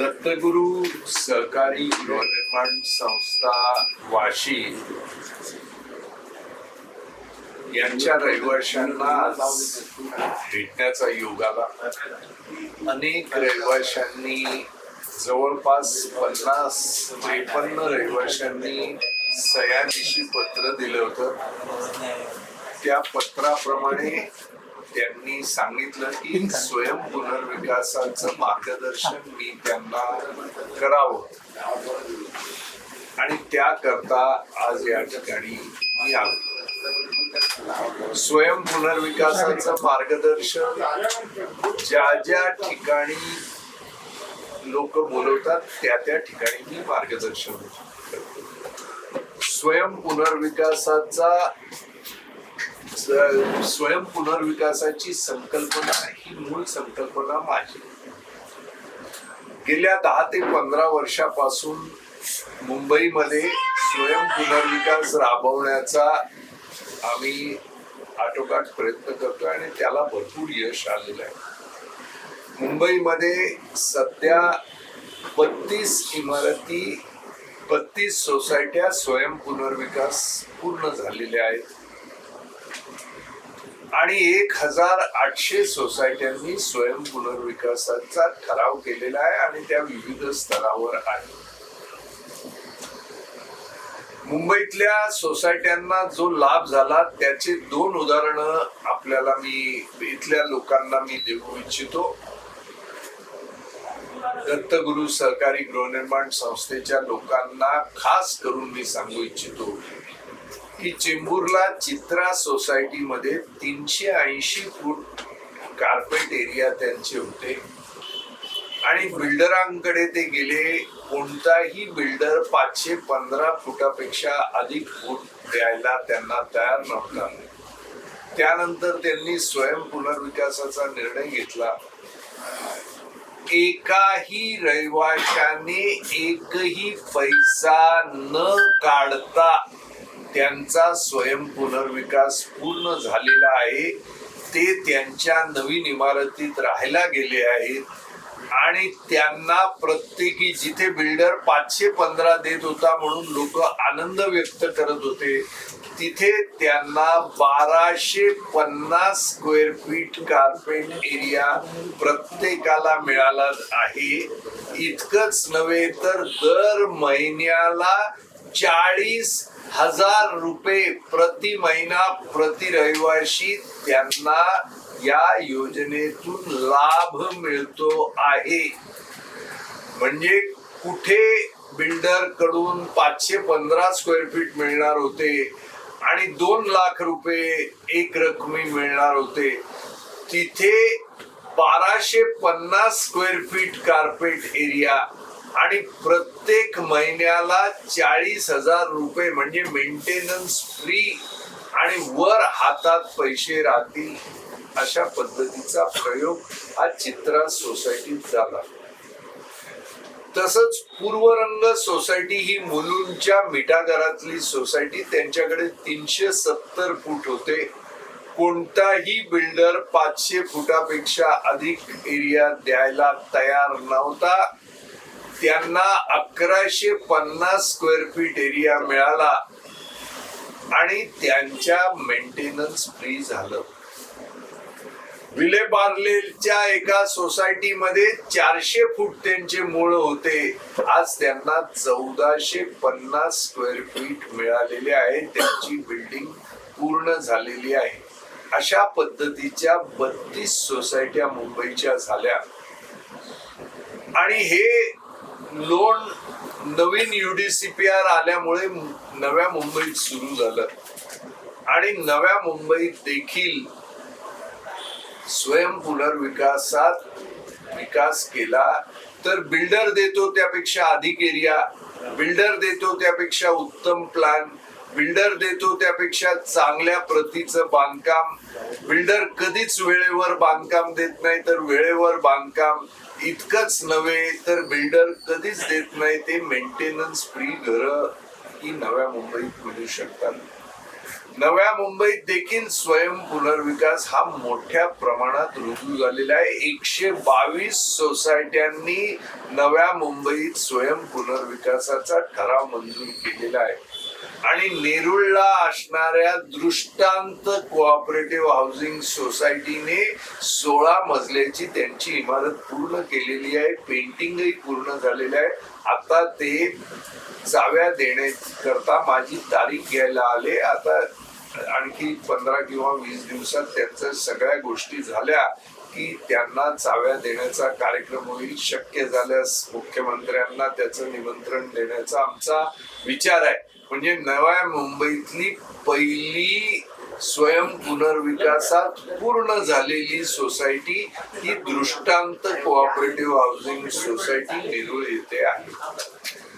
दत्तगुरु सहकारी गृहनिर्माण संस्था वाशी यांच्या रहिवाशांना भेटण्याचा योग आला. अनेक रहिवाशांनी जवळपास 50-53 रहिवाशांनी सह्यानिशी पत्र दिलं होतं. त्या पत्राप्रमाणे त्यांनी सांगितलं की स्वयं पुनर्विकासाचं मार्गदर्शन मी त्यांना करावं आणि त्याकरता आज या ठिकाणी मी आलो. स्वयं पुनर्विकासाचं मार्गदर्शन ज्या ज्या ठिकाणी लोक बोलवतात त्या ठिकाणी मी मार्गदर्शन करतो. स्वयं पुनर्विकासाची संकल्पना ही मूळ संकल्पना माझी. गेल्या 10 ते 15 वर्षापासून मुंबईमध्ये स्वयं पुनर्विकास राबवण्याचा आम्ही आटोकाट प्रयत्न करतोय आणि त्याला भरपूर यश आलेलं आहे. मुंबईमध्ये सध्या 32 इमारती 32 सोसायट्या स्वयं पुनर्विकास पूर्ण झालेल्या आहेत आणि 1800 सोसायट्यांनी स्वयं पुनर्विकासाचा ठराव केलेला आहे आणि त्या विविध स्तरावर आहे. मुंबईतल्या सोसायट्यांना जो लाभ झाला त्याचे 2 उदाहरणं आपल्याला मी इथल्या लोकांना मी देऊ इच्छितो. दत्तगुरु सहकारी गृहनिर्माण संस्थेच्या लोकांना खास करून मी सांगू इच्छितो की चेंबूरला चित्रा सोसायटीमध्ये 380 फूट कार्पेट एरिया त्यांचे होते आणि बिल्डरांकडे ते गेले. कोणताही बिल्डर 515 फुटापेक्षा अधिक फूट द्यायला त्यांना तयार नव्हता. त्यानंतर त्यांनी स्वयं पुनर्विकासाचा निर्णय घेतला. एकाही रहिवाशाने एकही पैसा न काढता त्यांचा स्वयं पुनर्विकास पूर्ण झालेला आहे. ते त्यांच्या नवीन इमारतीत राहायला गेले आहेत आणि त्यांना प्रत्येकी जिथे बिल्डर 515 देत होता म्हणून लोक आनंद व्यक्त करत होते तिथे त्यांना 1250 स्क्वेअर फीट कार्पेट एरिया प्रत्येकाला मिळाला आहे. इतकंच नव्हे तर दर महिन्याला 40,000 रुपये प्रति महिना प्रति रहिवाशी त्यांना या योजनेतून लाभ मिळतो आहे. म्हणजे कुठे बिल्डर कडून 515 स्क्वेअर फीट मिळणार होते आणि 2 लाख रुपये एक रकमी मिळणार होते, तिथे 1250 स्क्वेअर फीट कार्पेट एरिया आणि प्रत्येक महिन्याला 40,000 रुपये म्हणजे मेंटेनन्स फ्री आणि वर हातात पैसे राहतील अशा पद्धतीचा प्रयोग हा चित्रा सोसायटीत झाला. तसंच पूर्वरंग सोसायटी ही मुलुंडच्या मिठागरातली सोसायटी, त्यांच्याकडे 370 फूट होते. कोणताही बिल्डर 500 फुटापेक्षा अधिक एरिया द्यायला तयार नव्हता. त्यांना 1150 स्क्वेअर फीट एरिया मिळाला आणि त्यांच्या मेंटेनन्स फ्री झालं. विलेपार्लेच्या एका सोसायटीमध्ये 400 फूट त्यांचे मूळ होते. आज त्यांना 1450 स्क्वेअर फीट मिळालेले आहे. त्यांची बिल्डिंग पूर्ण झालेली आहे. अशा पद्धतीच्या 32 सोसायट्या मुंबईच्या झाल्या आणि हे लोन नवीन UDCPR आल्यामुळे नव्या मुंबईत सुरू झालं आणि नव्या मुंबईत देखील स्वयं पुनर्विकासात विकास केला तर बिल्डर देतो त्यापेक्षा अधिक एरिया, बिल्डर देतो त्यापेक्षा उत्तम प्लॅन, बिल्डर देतो त्यापेक्षा चांगल्या प्रतीचं बांधकाम, बिल्डर कधीच वेळेवर बांधकाम देत नाही तर वेळेवर बांधकाम. इतकंच नव्हे तर बिल्डर कधीच देत नाही ते मेंटेनन्स फ्री घरं ही नव्या मुंबईत मिळू शकतात. नव्या मुंबईत देखील स्वयं पुनर्विकास हा मोठ्या प्रमाणात रुजू झालेला आहे. 122 सोसायट्यांनी नव्या मुंबईत स्वयं पुनर्विकासाचा ठराव मंजूर केलेला आहे आणि नेरुळला असणाऱ्या दृष्टांत कोऑपरेटिव्ह हाऊसिंग सोसायटीने 16 मजल्याची त्यांची इमारत पूर्ण केलेली आहे. पेंटिंगही पूर्ण झालेलं आहे. आता ते चाव्या देण्याकरता माझी तारीख घ्यायला आले. आता आणखी 15 किंवा 20 दिवसात त्यांच्या सगळ्या गोष्टी झाल्या की त्यांना चाव्या देण्याचा कार्यक्रम होईल. शक्य झाल्यास मुख्यमंत्र्यांना त्याचं निमंत्रण देण्याचा आमचा विचार आहे. म्हणजे नव्या मुंबईतली पहिली स्वयं पुनर्विकासात पूर्ण झालेली सोसायटी ही दृष्टांत कोऑपरेटिव्ह हाऊसिंग सोसायटी नेरुळ येथे आहे.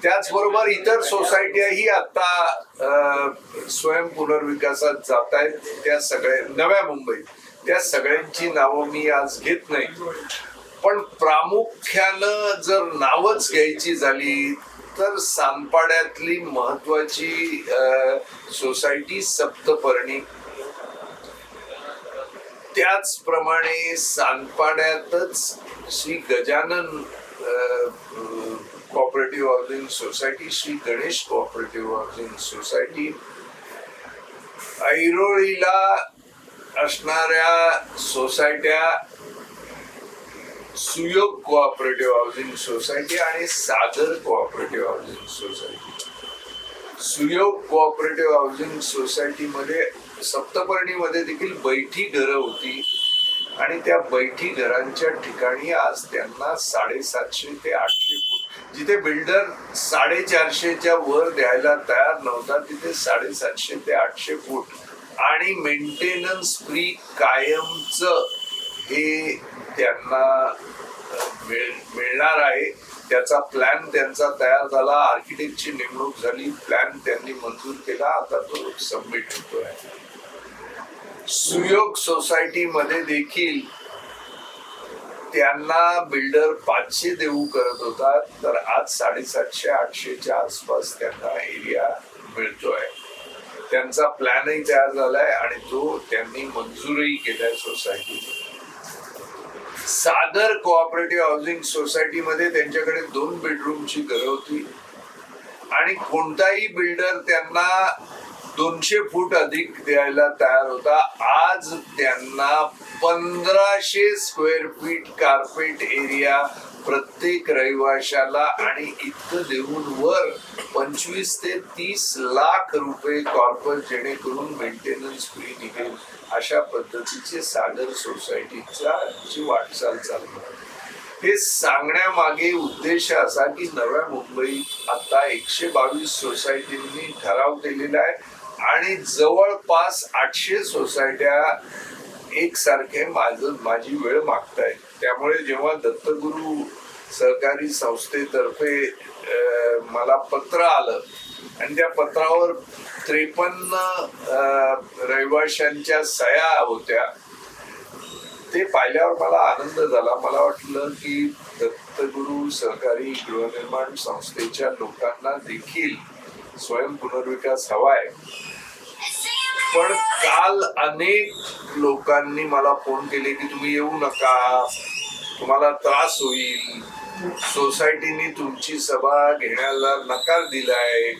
त्याचबरोबर इतर सोसायट्याही आता स्वयं पुनर्विकासात जात आहेत. त्या सगळ्या नव्या मुंबईत त्या सगळ्यांची नावं मी आज घेत नाही, पण प्रामुख्यानं जर नावच घ्यायची झाली तर सानपाड्यातली महत्वाची सोसायटी सप्तपर्णी, त्याचप्रमाणे सानपाड्यातच Shri Gajanan cooperative housing society, Shri Ganesh cooperative housing society, ऐरोळीला असणाऱ्या सोसायट्या सुयोग कोऑपरेटिव्ह हाऊसिंग सोसायटी आणि Sagar cooperative housing society. Suyog cooperative housing society मध्ये सप्तपर्णीमध्ये देखील बैठी घरं होती आणि त्या बैठी घरांच्या ठिकाणी आज त्यांना 750 ते 800 फूट, जिथे बिल्डर 450च्या वर द्यायला तयार नव्हता तिथे 750 ते 800 फूट आणि मेंटेनन्स फ्री कायमच हे त्यांना मिळणार आहे. त्याचा प्लॅन त्यांचा तयार झाला, आर्किटेक्टची नेमणूक झाली, प्लॅन त्यांनी मंजूर केला, आता तो सबमिट होतोय. सुयोग सोसायटी मध्ये देखील त्यांना बिल्डर 500 देऊ करत होता, तर आज 750-800च्या आसपास त्यांना एरिया मिळतोय. त्यांचा प्लॅनही तयार झालाय आणि तो त्यांनी मंजूरही केलाय सोसायटी. सागर कोऑपरेटिव्ह हाऊसिंग सोसायटी मध्ये त्यांच्याकडे 2 बेडरूमची घरं होती आणि कोणताही बिल्डर त्यांना 200 फूट अधिक द्यायला तयार होता. आज त्यांना 1500 स्क्वेअर फीट कार्पेट एरिया प्रत्येक रहिवाशाला आणि इतकं देऊन वर 25 ते 30 लाख रुपये कॉर्पोरेट, जेणेकरून मेंटेनन्स फ्री निघेल अशा पद्धतीचे सागर सोसायटीचा वाटचाल चालू. हे सांगण्यामागे उद्देश असा की नव्या मुंबईत आता 122 सोसायटींनी ठराव केलेला आहे आणि जवळपास 800 सोसायट्या एकसारखे माझी वेळ मागतायत. त्यामुळे जेव्हा दत्तगुरु सहकारी संस्थेतर्फे मला पत्र आलं आणि त्या पत्रावर 53 रहिवाशांच्या सह्या होत्या, ते पाहिल्यावर मला आनंद झाला. मला वाटलं की दत्तगुरु सहकारी गृहनिर्माण संस्थेच्या लोकांना देखील स्वयं पुनर्विकास हवाय. पण काल अनेक लोकांनी मला फोन केले की तुम्ही येऊ नका, तुम्हाला त्रास होईल, सोसायटीने तुमची सभा घेण्याला नकार दिलाय,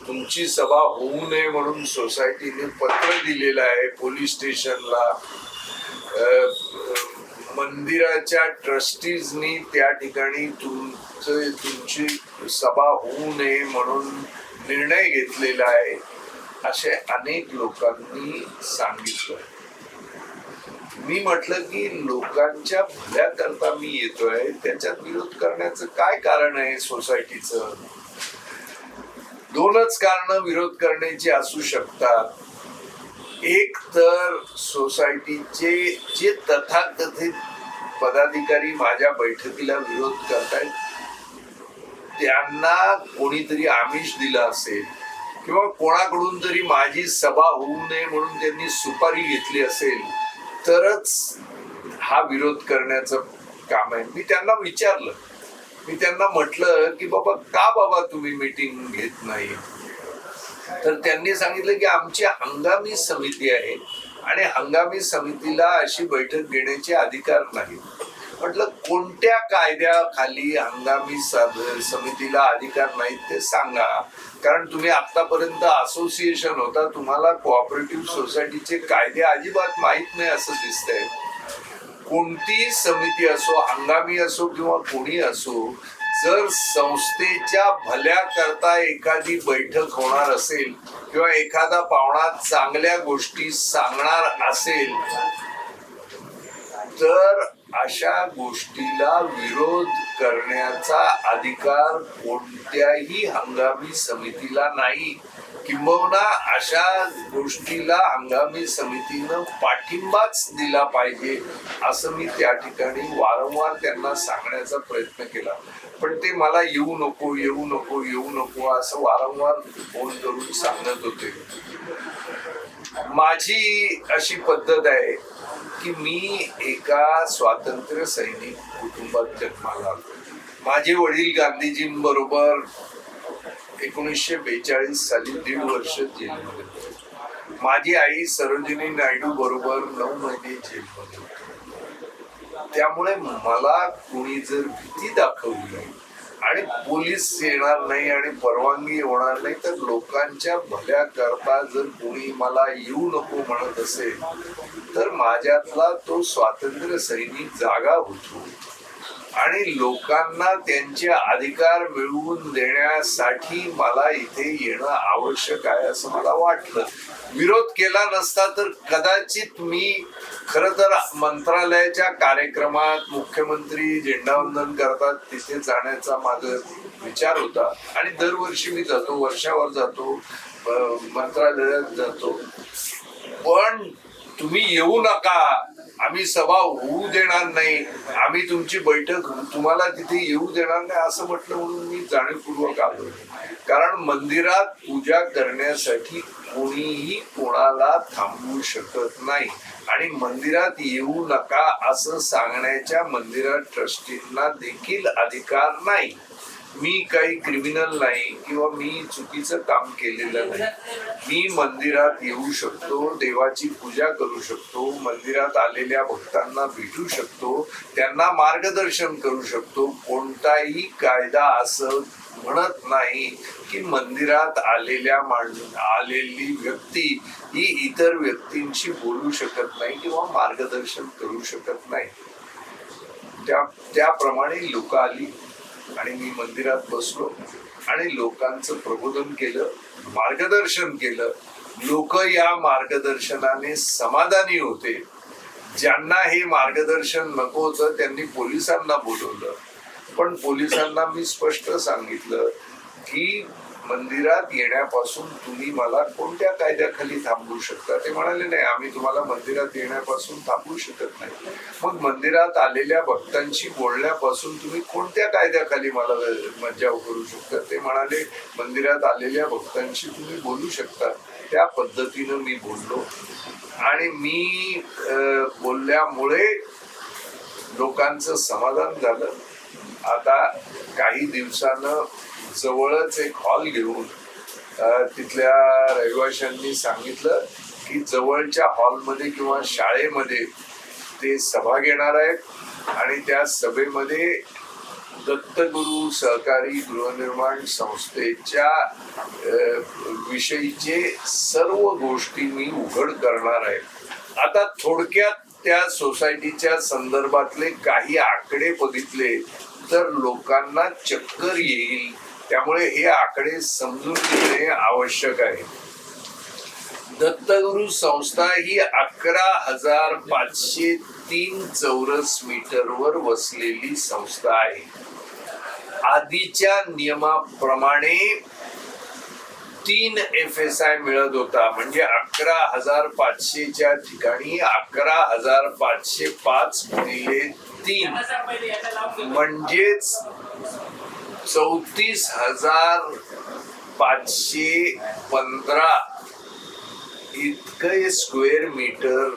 तुमची सभा होऊ नये म्हणून सोसायटीने पत्र दिलेलं आहे पोलीस स्टेशनला, मंदिराच्या ट्रस्टीजनी त्या ठिकाणी तुमची सभा होऊ नये म्हणून निर्णय घेतलेला आहे, असे अनेक लोकांनी सांगितलं. मी म्हटलं की लोकांच्या भल्याकरता मी येतोय, त्याच्यात विरोध करण्याचं काय कारण आहे? सोसायटीचं 2च कारण विरोध करण्याची असू शकतात. एक तर सोसायटीचे जे तथाकथित पदाधिकारी माझ्या बैठकीला विरोध करतायत त्यांना कोणीतरी आमिष दिला असेल किंवा कोणाकडून तरी माझी सभा होऊ नये म्हणून त्यांनी सुपारी घेतली असेल तरच हा विरोध करण्याचं काम आहे. मी त्यांना विचारलं, मी त्यांना म्हटलं की बाबा का बाबा तुम्ही मीटिंग घेत नाही? तर त्यांनी सांगितलं की आमची हंगामी समिती आहे आणि हंगामी समितीला अशी बैठक घेण्याचे अधिकार नाही. म्हटलं कोणत्या कायद्याखाली हंगामी समितीला अधिकार नाहीत ते सांगा, कारण तुम्ही आतापर्यंत असोसिएशन होता, तुम्हाला कोऑपरेटिव्ह सोसायटीचे कायदे अजिबात माहित नाही असं दिसतंय. कोणतीही समिती असो, हंगामी असो किंवा कोणी असो, जर संस्थेच्या भल्या करता एखादी बैठक होणार असेल किंवा एखादा पाहुणा चांगल्या गोष्टी सांगणार असेल तर अशा गोष्टीला विरोध करण्याचा अधिकार कोणत्याही हंगामी समितीला नाही. किंबहुना अशा गोष्टीला हंगामी समितीनं पाठिंबाच दिला पाहिजे असं मी त्या ठिकाणी वारंवार त्यांना सांगण्याचा प्रयत्न केला. पण ते मला येऊ नको येऊ नको येऊ नको असं वारंवार फोन करून सांगत होते. माझी अशी पद्धत आहे की मी एका स्वातंत्र्य सैनिक कुटुंबात जन्माला आलो. माझे वडील गांधीजींबरोबर 1942 साली 1.5 वर्ष जेलमध्ये होते. माझी आई सरोजिनी नायडू बरोबर 9 महिने जेलमध्ये होती. त्यामुळे मला कुणी जर भीती दाखवली आणि पोलीस येणार नाही आणि परवानगी होणार नाही तर लोकांच्या भल्या करता जर कोणी मला येऊ नको म्हणत असेल तर माझ्यातला तो स्वातंत्र्य सैनिक जागा होतो आणि लोकांना त्यांचे अधिकार मिळवून देण्यासाठी मला इथे येणं आवश्यक आहे असं मला वाटलं. विरोध केला नसता तर कदाचित मी खरं तर मंत्रालयाच्या कार्यक्रमात मुख्यमंत्री झेंडावंदन करतात तिथे जाण्याचा माझा विचार होता आणि दरवर्षी मी जातो, वर्षावर जातो, मंत्रालयात जातो. पण तुम्ही येऊ नका, आम्ही सभा होऊ देणार नाही, आम्ही तुमची बैठक तुम्हाला तिथे येऊ देणार नाही असं म्हटलं म्हणून मी जाणीवपूर्वक आलो. कारण मंदिरात पूजा करण्यासाठी कोणीही कोणाला थांबवू शकत नाही आणि मंदिरात येऊ नका असं सांगण्याच्या मंदिरात ट्रस्टींना देखील अधिकार नाही. मी काही क्रिमिनल नाही किंवा मी चुकीचं काम केलेलं नाही. मी मंदिरात येऊ शकतो, देवाची पूजा करू शकतो, मंदिरात आलेल्या भक्तांना भेटू शकतो, त्यांना मार्गदर्शन करू शकतो. कोणताही कायदा असं म्हणत नाही की मंदिरात आलेली व्यक्ती ही इतर व्यक्तींशी बोलू शकत नाही किंवा मार्गदर्शन करू शकत नाही. त्याप्रमाणे लोक आली आणि मी मंदिरात बसलो आणि लोकांचं प्रबोधन केलं, मार्गदर्शन केलं. लोक या मार्गदर्शनाने समाधानी होते. ज्यांना हे मार्गदर्शन नको होतं त्यांनी पोलिसांना बोलवलं, पण पोलिसांना मी स्पष्ट सांगितलं की मंदिरात येण्यापासून तुम्ही मला कोणत्या कायद्याखाली थांबवू शकता. ते म्हणाले नाही, आम्ही तुम्हाला मंदिरात येण्यापासून थांबवू शकत नाही. मग मंदिरात आलेल्या भक्तांशी बोलण्यापासून तुम्ही कोणत्या कायद्याखाली मला मज्जाव करू शकता. ते म्हणाले मंदिरात आलेल्या भक्तांशी तुम्ही बोलू शकता. त्या पद्धतीनं मी बोललो आणि मी बोलल्यामुळे लोकांचं समाधान झालं. आता काही दिवसानं जवळच एक हॉल घेऊन तिथल्या रहिवाशांनी सांगितलं की जवळच्या हॉलमध्ये किंवा शाळेमध्ये ते सभा घेणार आहेत आणि त्या सभेमध्ये दत्तगुरू सहकारी गृहनिर्माण संस्थेच्या विषयीचे सर्व गोष्टी मी उघड करणार आहे. आता थोडक्यात त्या सोसायटीच्या संदर्भातले काही आकडे बघितले तर लोकांना चक्कर येईल. त्यामुळे हे आकडे समजून घेणे आवश्यक आहे. दत्तगुरू संस्था ही 11,503 चौरस मीटरवर वसलेली संस्था आहे. आधीच्या नियमाप्रमाणे 3 FSI मिळत होता, म्हणजे 11,500च्या ठिकाणी 11,505 गुणिले 3 म्हणजेच 34,515 इतके स्क्वेअर मीटर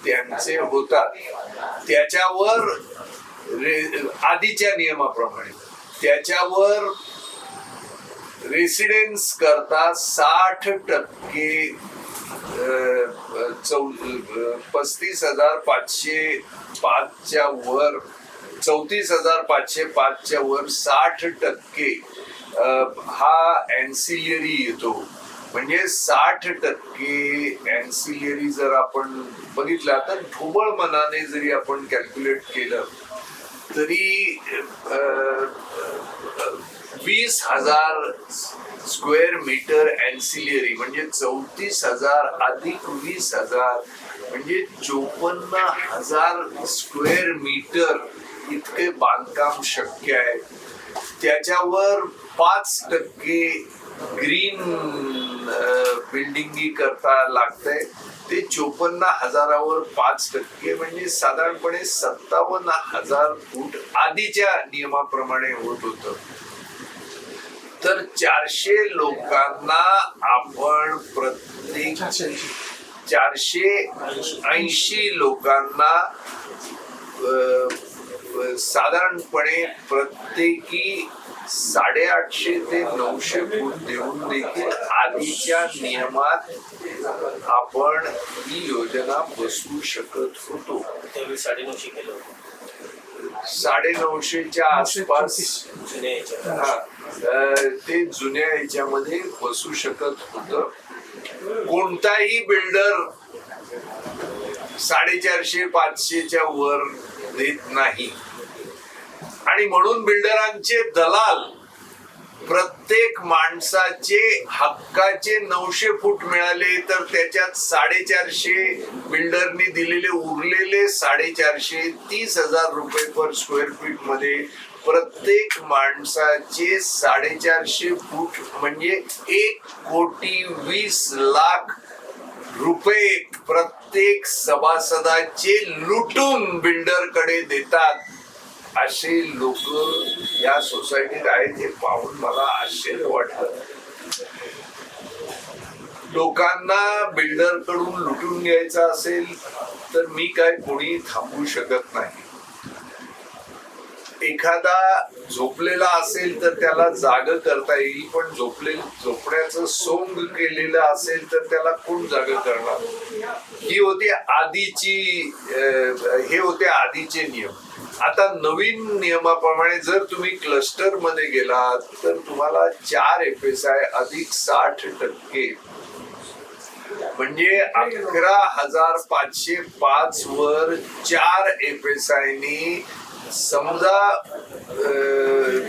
त्यांचे होतात. त्याच्यावर आधीच्या नियमाप्रमाणे त्याच्यावर रेसिडेन्स करता 60% 35,505च्या वर 34,505च्या वर 60% हा एन्सिलियरी येतो. म्हणजे 60% एन्सिलियरी जर आपण बघितला तर ढोबळ मनाने जरी आपण कॅल्क्युलेट केलं तरी 20,000 स्क्वेअर मीटर एन्सिलियरी म्हणजे 34,000 अधिक 20,000 म्हणजे 54,000 स्क्वेअर मीटर इतके बांधकाम शक्य आहे. त्याच्यावर 5% ग्रीन बिल्डिंगी करता लागतंय. ते 54,000वर 5% म्हणजे साधारणपणे 57,000 फूट आधीच्या नियमाप्रमाणे होत होतं. तर 400 लोकांना आपण प्रत्येक 480 लोकांना साधारणपणे प्रत्येकी 850 ते 900 फूट देऊन देखील आधीच्या नियमात आपण ही योजना बसवू शकत होतो. 950च्या आसपास ते जुन्या ह्याच्यामध्ये बसू शकत होतं. कोणताही बिल्डर 450-500च्या वर देत नाही आणि म्हणून बिल्डरांचे दलाल प्रत्येक माणसाचे हक्काचे 900 फूट मिळाले तर त्याच्यात 450 बिल्डरनी दिलेले उरलेले 450 30,000 रुपये पर स्क्वेअर फीट मध्ये प्रत्येक माणसाचे 450 फूट म्हणजे 1,20,00,000 रुपये प्रत्येक सभासदाचे लुटून बिल्डर कडे देतात. असे लोक या सोसायटीत आहेत. हे पाहून मला आश्चर्य वाटतं. लोकांना बिल्डर कडून लुटून घ्यायचं असेल तर मी काय कोणी थांबवू शकत नाही. एखादा झोपलेला असेल तर त्याला जाग करता येईल, पण झोपण्याचं सोंग केलेलं असेल तर त्याला कोण जाग करणार. हे होते आधीचे नियम. आता नवीन नियमाप्रमाणे जर तुम्ही क्लस्टर मध्ये गेलात तर तुम्हाला 4 FSI अधिक 60% म्हणजे 11,505 वर 4 FSI नी समजा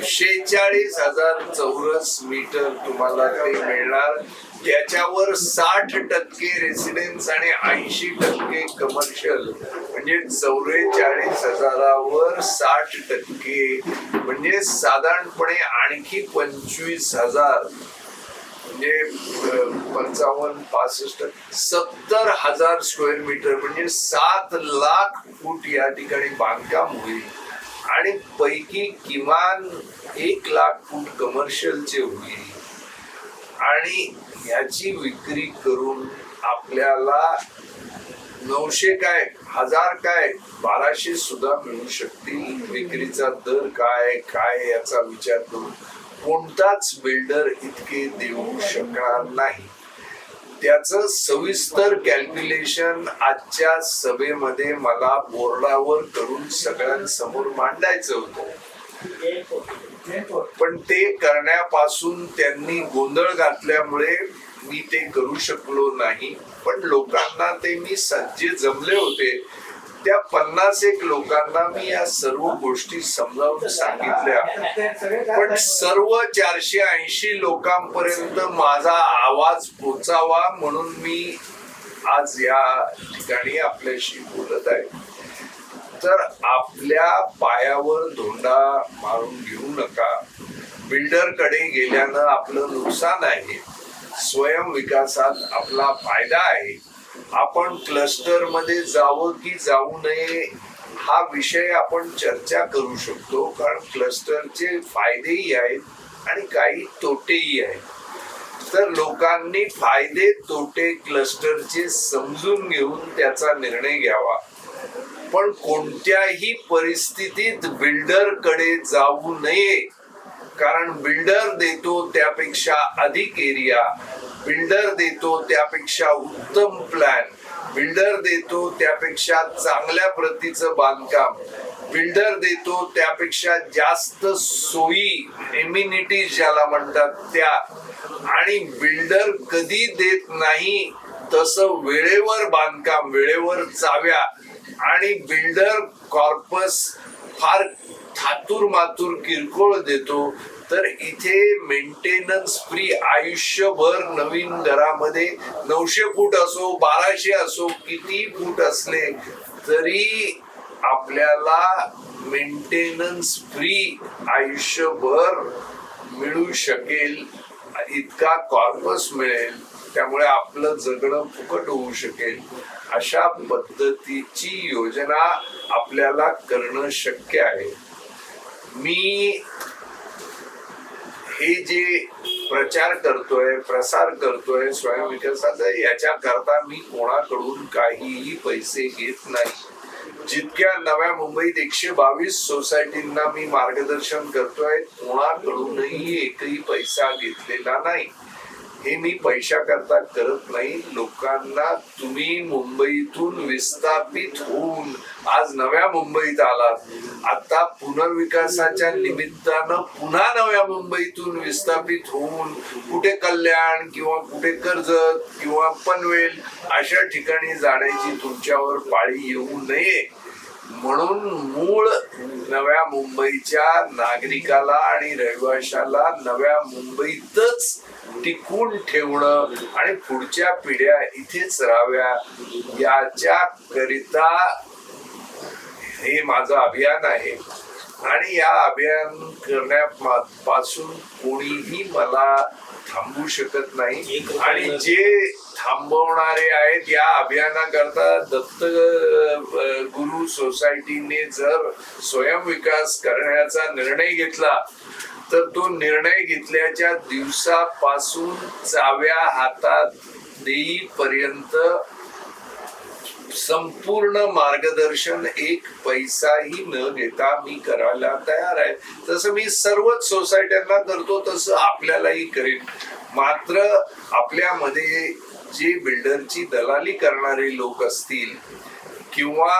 46,000 चौरस मीटर तुम्हाला ते मिळणार. त्याच्यावर 60% रेसिडेन्स आणि 80% कमर्शियल म्हणजे 44,000वर 60% म्हणजे साधारणपणे आणखी 25,000 म्हणजे 55, 65, 70,000 स्क्वेअर मीटर म्हणजे 7 लाख फूट या ठिकाणी बांधकाम होईल आणि पैकी किमान 1 लाख फूट कमर्शियलचे होईल आणि याची विक्री करून आपल्याला 900 काय 1000 काय 1200 सुद्धा मिळू शकतील. विक्रीचा दर काय याचा विचार करून कोणताच बिल्डर इतके देऊ शकणार नाही. त्याचं सविस्तर कॅल्क्युलेशन आजच्या सभेमध्ये मला बोर्डावर करून सगळ्यांसमोर मांडायचं होतं, पण ते करण्यापासून त्यांनी गोंधळ घातल्यामुळे मी ते करू शकलो नाही. पण लोकांना ते मी जे जमले होते त्या 50 लोकांना मी या सर्व गोष्टी समजावून सांगितल्या. पण सर्व 480 लोकांपर्यंत माझा आवाज पोचावा म्हणून मी आज या ठिकाणी आपल्याशी बोलत आहे. तर आपल्या पायावर धोंडा मारून घेऊ नका. बिल्डर कडे गेल्यानं आपलं नुकसान आहे, स्वयं विकासात आपला फायदा आहे. आपण क्लस्टर मध्ये जावं की जाऊ नये हा विषय आपण चर्चा करू शकतो, कारण क्लस्टरचे फायदेही आहेत आणि काही तोटेही आहेत. तर लोकांनी फायदे तोटे क्लस्टरचे समजून घेऊन त्याचा निर्णय घ्यावा. पण कोणत्याही परिस्थितीत बिल्डर कडे जाऊ नये कारण बिल्डर देतो त्यापेक्षा अधिक एरिया, बिल्डर देतो त्यापेक्षा उत्तम प्लॅन, बिल्डर देतो त्यापेक्षा चांगल्या प्रतीचं बांधकाम, बिल्डर देतो त्यापेक्षा जास्त सोयी, एम्युनिटीज ज्याला म्हणतात त्या, आणि बिल्डर कधी देत नाही तसं वेळेवर बांधकाम, वेळेवर चाव्या, आणि बिल्डर कॉर्पस फार थातूर मातूर किरकोळ देतो. तर इथे मेंटेनन्स फ्री आयुष्यभर नवीन घरामध्ये 900 फूट असो 1200 असो किती फूट असले तरी आपल्याला मेंटेनन्स फ्री आयुष्यभर मिळू शकेल इतका कॉर्पस मिळेल. त्यामुळे आपलं जगणं फुकट होऊ शकेल. अशा पद्धतीची योजना आपल्याला करणं शक्य आहे. मी हे जे प्रचार करतोय, प्रसार करतोय स्वयंविकासाचा, याच्या करता मी कोणाकडून काहीही पैसे घेत नाही. जितक्या नव्या मुंबईत 122 सोसायटींना मी मार्गदर्शन करतोय, कोणाकडूनही एकही पैसा घेतलेला नाही. हे मी पैशाकरता करत नाही. लोकांना तुम्ही मुंबईतून विस्थापित होऊन आज नव्या मुंबईत आलात, आता पुनर्विकासाच्या निमित्तानं पुन्हा नव्या मुंबईतून विस्थापित होऊन कुठे कल्याण किंवा कुठे कर्जत किंवा पनवेल अशा ठिकाणी जाण्याची तुमच्यावर पाळी येऊ नये म्हणून मूळ नव्या मुंबईच्या नागरिकाला आणि रहिवाशाला नव्या मुंबईतच टिकून ठेवणं आणि पुढच्या पिढ्या इथेच राहाव्या याच्या करिता हे माझं अभियान आहे. आणि या अभियान करण्यापासून कोणीही मला थांबवू शकत नाही. आणि जे थांबवणारे आहेत या अभियानाकरता दत्त गुरु सोसायटीने जर स्वयंविकास करण्याचा निर्णय घेतला तर तो निर्णय घेतल्याच्या दिवसापासून चाव्या हातात देईपर्यंत संपूर्ण मार्गदर्शन एक पैसाही न घेता मी करायला तयार आहे. तसं मी सर्वच सोसायट्यांना करतो तसं आपल्यालाही करेन. मात्र आपल्यामध्ये जे बिल्डरची दलाली करणारे लोक असतील किंवा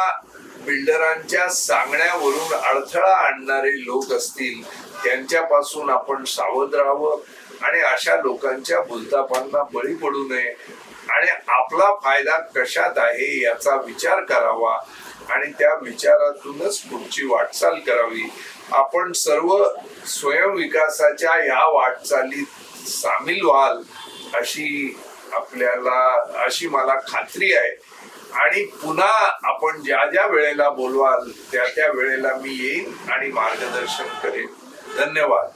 बिल्डरांच्या सांगण्यावरून अडथळा आणणारे लोक असतील त्यांच्यापासून आपण सावध राहावं आणि अशा लोकांच्या भुलथापांना बळी पडू नये आणि आपला फायदा कशात आहे याचा विचार करावा आणि त्या विचारातूनच पुढची वाटचाल करावी. आपण सर्व स्वयंविकासाच्या या वाटचालीत सामील व्हाल अशी मला खात्री आहे. आणि पुन्हा आपण ज्या ज्या वेळेला बोलवाल त्या त्या वेळेला मी येईन आणि मार्गदर्शन करेन. धन्यवाद.